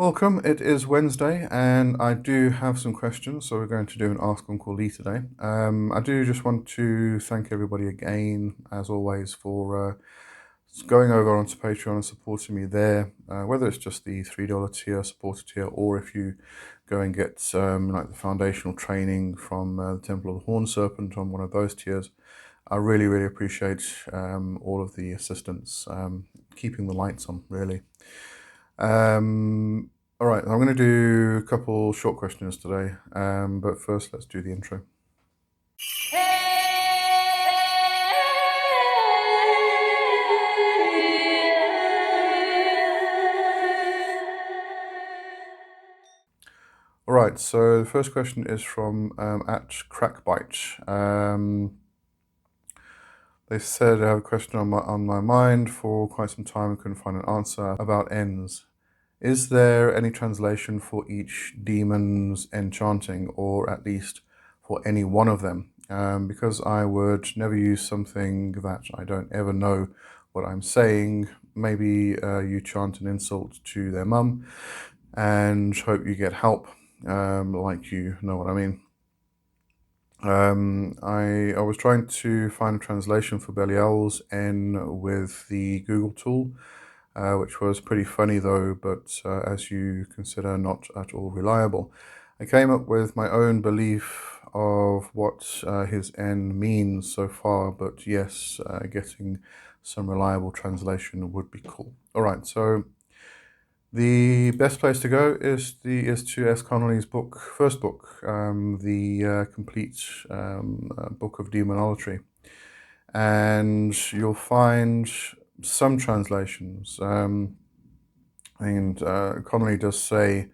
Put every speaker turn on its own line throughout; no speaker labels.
Welcome. It is Wednesday, and I do have some questions, so we're going to do an Ask Uncle Lee today. I do just want to thank everybody again, as always, for going over onto Patreon and supporting me there. Whether it's just the $3 tier, supporter tier, or if you go and get like the foundational training from the Temple of the Horn Serpent on one of those tiers, I really, really appreciate all of the assistance, keeping the lights on, really. All right, I'm going to do a couple short questions today, but first let's do the intro. All right, so the first question is from at Crackbite. They said I have a question on my mind for quite some time and couldn't find an answer about Enns. Is there any translation for each demon's enchanting, or at least for any one of them? Because I would never use something that I don't ever know what I'm saying. Maybe you chant an insult to their mum and hope you get help, like you know what I mean. I was trying to find a translation for Belial's N with the Google tool, which was pretty funny though, but as you consider, not at all reliable. I came up with my own belief of what his N means so far, but yes, getting some reliable translation would be cool. All right, so the best place to go is to S. Connolly's first book, the complete book of demonology, and you'll find some translations. And Connolly does say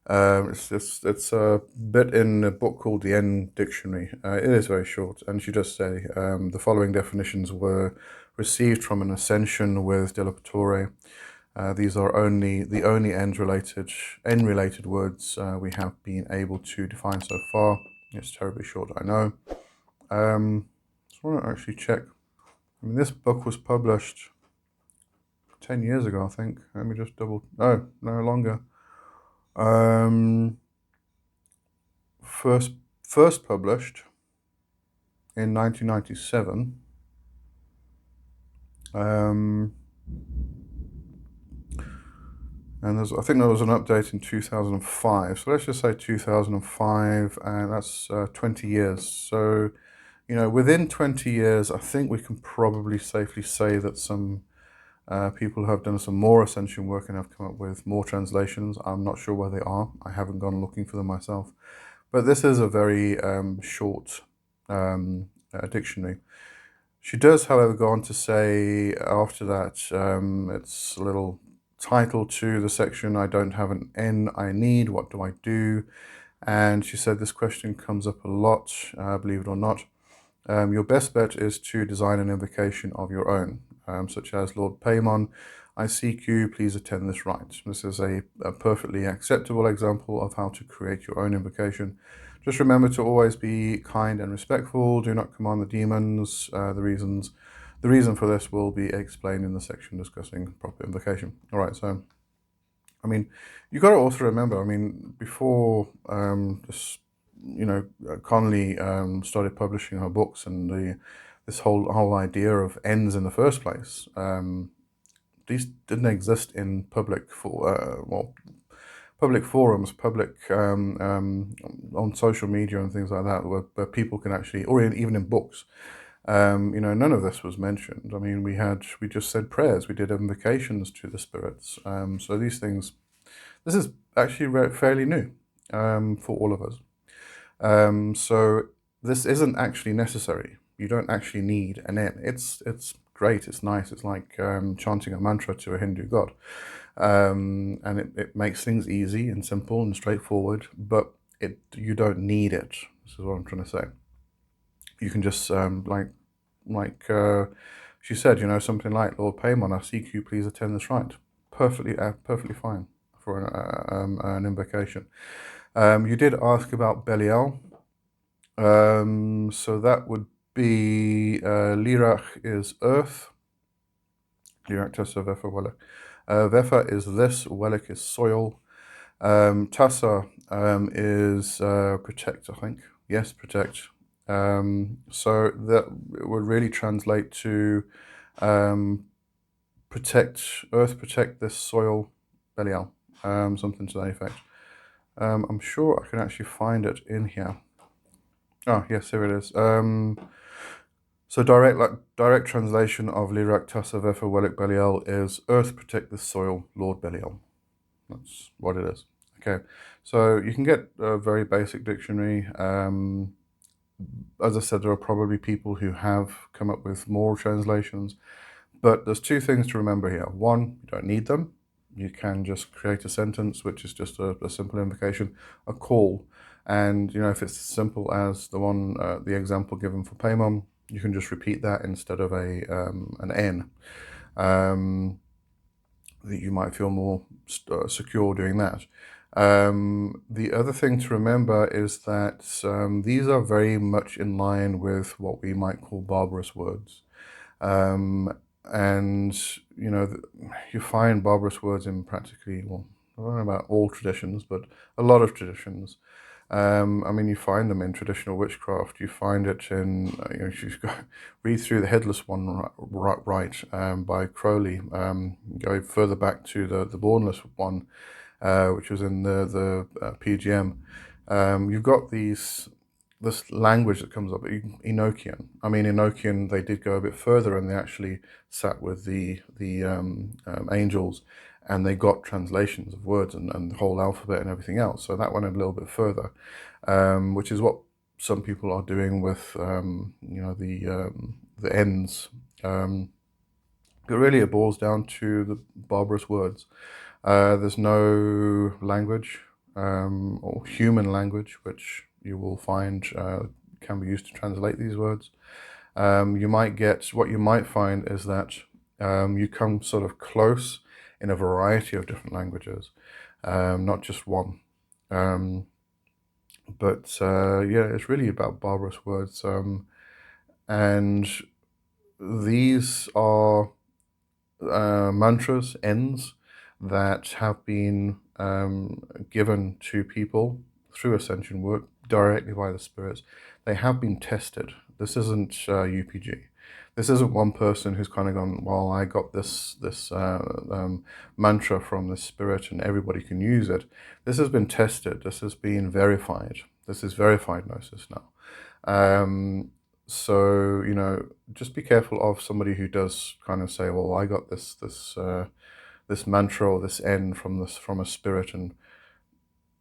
it's a bit in a book called the Enns Dictionary. It is very short, and she does say the following definitions were received from an ascension with Delapattore. These are the only N-related words we have been able to define so far. It's terribly short, I know. Just want to actually check. I mean, this book was published 10 years ago, I think. Let me just double. No, no longer. First published in 1997. And I think there was an update in 2005. So let's just say 2005, and that's 20 years. So, within 20 years, I think we can probably safely say that some people have done some more ascension work and have come up with more translations. I'm not sure where they are. I haven't gone looking for them myself. But this is a very short dictionary. She does, however, go on to say after that, it's a little title to the section, I don't have an N I need, what do I do? And she said this question comes up a lot, believe it or not. Your best bet is to design an invocation of your own, such as Lord Paimon, I seek you, please attend this rite. This is a perfectly acceptable example of how to create your own invocation. Just remember to always be kind and respectful. Do not command the demons. The reason for this will be explained in the section discussing proper invocation. All right, so I mean, you got to also remember. I mean, before Connolly started publishing her books and this whole idea of Enns in the first place. These didn't exist in public forums, on social media and things like that, where people can actually, or even in books. None of this was mentioned. I mean, we just said prayers, we did invocations to the spirits. So these things, this is actually fairly new for all of us. So this isn't actually necessary. You don't actually need an N. It's great. It's nice. It's like chanting a mantra to a Hindu god. And it makes things easy and simple and straightforward, but you don't need it. This is what I'm trying to say. You can just like she said, something like Lord Paimon, I seek you, please attend this rite. Perfectly fine for an invocation. You did ask about Belial. So that would be Lirach is earth. Lirach Tessa Vefa Welek. Vefa is this, Welek is soil. Tassa is protect, I think. Yes, protect. So that would really translate to um, protect Earth, protect this soil, Belial, something to that effect. I'm sure I can actually find it in here. Oh, yes, here it is. So direct translation of Lirak Tassa Vefa Welik Belial is Earth protect the soil, Lord Belial. That's what it is. Okay, so you can get a very basic dictionary. As I said, there are probably people who have come up with more translations, but there's two things to remember here. One, you don't need them. You can just create a sentence, which is just a simple invocation, a call. And, if it's as simple as the example given for Paymon, you can just repeat that instead of an N. That you might feel more secure doing that. The other thing to remember is that these are very much in line with what we might call barbarous words. Um, and, you find barbarous words in practically, well, I don't know about all traditions, but a lot of traditions. I mean, you find them in traditional witchcraft. You find it in, if you read through the Headless One right by Crowley. Go further back to the Bornless One, which was in the PGM. You've got this language that comes up, Enochian. I mean, Enochian, they did go a bit further and they actually sat with the angels and they got translations of words and the whole alphabet and everything else. So that went a little bit further, which is what some people are doing with, the Enns. But really, it boils down to the barbarous words. There's no language or human language which you will find can be used to translate these words. What you might find is that you come sort of close in a variety of different languages, not just one. Um, but yeah, it's really about barbarous words. And these are mantras, Enns, that have been given to people through ascension work directly by the spirits. They have been tested. This isn't UPG. This isn't one person who's kind of gone, well, I got this mantra from the spirit and everybody can use it. This has been tested. This has been verified. This is verified gnosis now. So, just be careful of somebody who does kind of say, well, I got this mantra or this N from a spirit and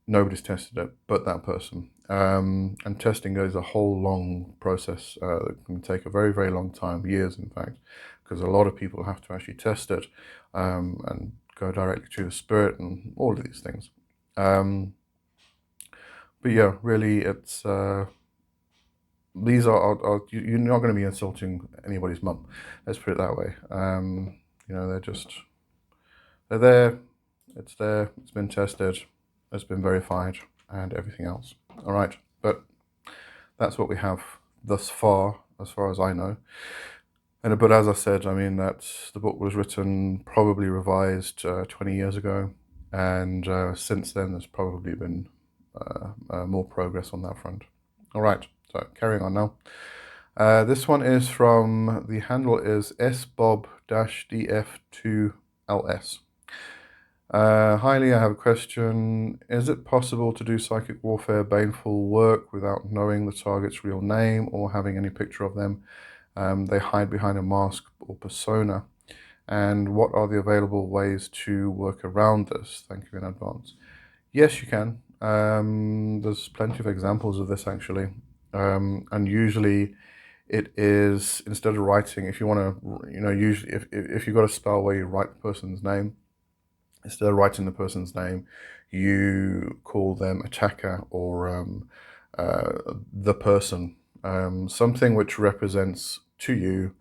nobody's tested it but that person. And testing is a whole long process that can take a very, very long time, years in fact, because a lot of people have to actually test it and go directly to the spirit and all of these things. But yeah, really, it's these you're not going to be insulting anybody's mum. Let's put it that way. They're there. It's there. It's been tested. It's been verified, and everything else. All right, but that's what we have thus far, as I know. But as I said, I mean that the book was written, probably revised 20 years ago, and since then there's probably been more progress on that front. All right, so carrying on now. This one is from, the handle is sbob-df2ls. Hi Lee, I have a question. Is it possible to do psychic warfare baneful work without knowing the target's real name or having any picture of them? They hide behind a mask or persona. And what are the available ways to work around this? Thank you in advance. Yes, you can. There's plenty of examples of this actually. And usually it is, instead of writing, if you want to, usually if you've got a spell where you write the person's name, instead of writing the person's name, you call them attacker or the person, something which represents to you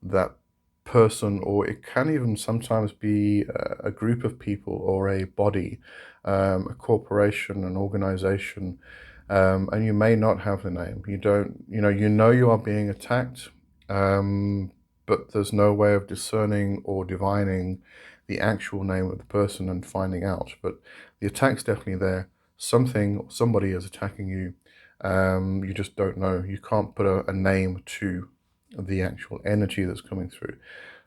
that person, or it can even sometimes be a group of people or a body, a corporation, an organization, and you may not have the name. You don't, you are being attacked, but there's no way of discerning or divining the actual name of the person and finding out. But the attack's definitely there. Something or somebody is attacking you. You just don't know. You can't put a name to the actual energy that's coming through.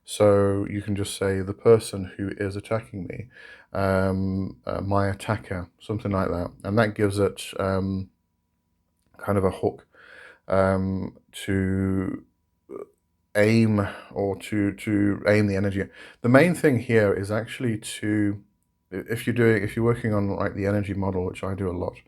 So you can just say the person who is attacking me, my attacker, something like that. And that gives it kind of a hook to aim, or to aim the energy. The main thing here is actually to, if you're working on like the energy model, which I do a lot,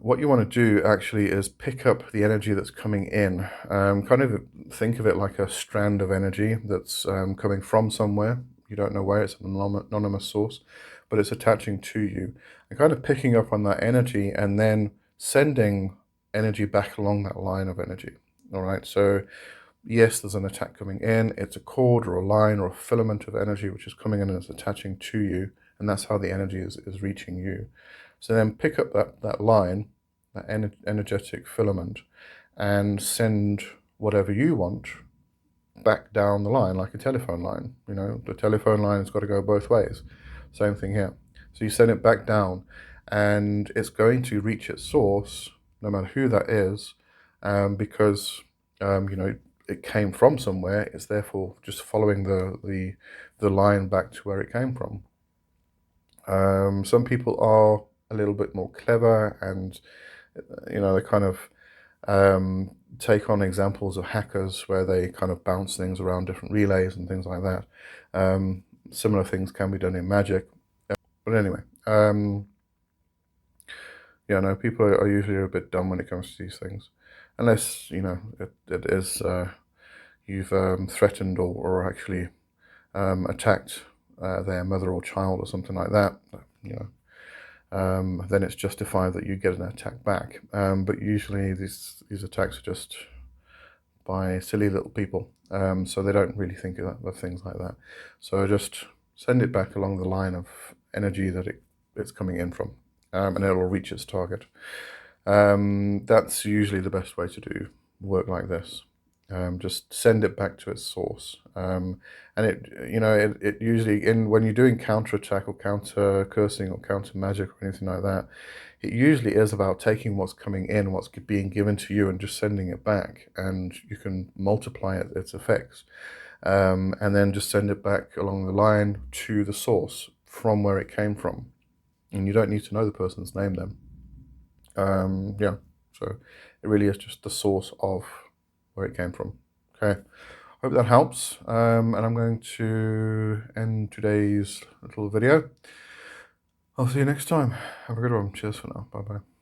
what you want to do actually is pick up the energy that's coming in. Kind of think of it like a strand of energy that's coming from somewhere. You don't know where, it's an anonymous source, but it's attaching to you. And kind of picking up on that energy and then sending energy back along that line of energy. All right, so yes, there's an attack coming in. It's a cord or a line or a filament of energy which is coming in and it's attaching to you, and that's how the energy is reaching you. So then pick up that line, that energetic filament, and send whatever you want back down the line, like a telephone line. You know, the telephone line has got to go both ways. Same thing here. So you send it back down, and it's going to reach its source, no matter who that is, because you know, it came from somewhere. It's therefore just following the line back to where it came from. Some people are a little bit more clever, and you know, they kind of take on examples of hackers where they kind of bounce things around different relays and things like that. Similar things can be done in magic. But anyway, yeah, no, people are usually a bit dumb when it comes to these things, unless, you know, it is you've threatened or actually attacked their mother or child or something like that. You know, then it's justified that you get an attack back. But usually these attacks are just by silly little people, so they don't really think of things like that. So just send it back along the line of energy that it's coming in from, and it'll reach its target. That's usually the best way to do work like this. Just send it back to its source. And it usually, when you're doing counterattack or counter cursing or counter magic or anything like that, it usually is about taking what's coming in, what's being given to you, and just sending it back, and you can multiply its effects, and then just send it back along the line to the source from where it came from. And you don't need to know the person's name then. Yeah, so it really is just the source of where it came from. Okay, hope that helps. And I'm going to end today's little video. I'll see you next time. Have a good one. Cheers for now. Bye bye.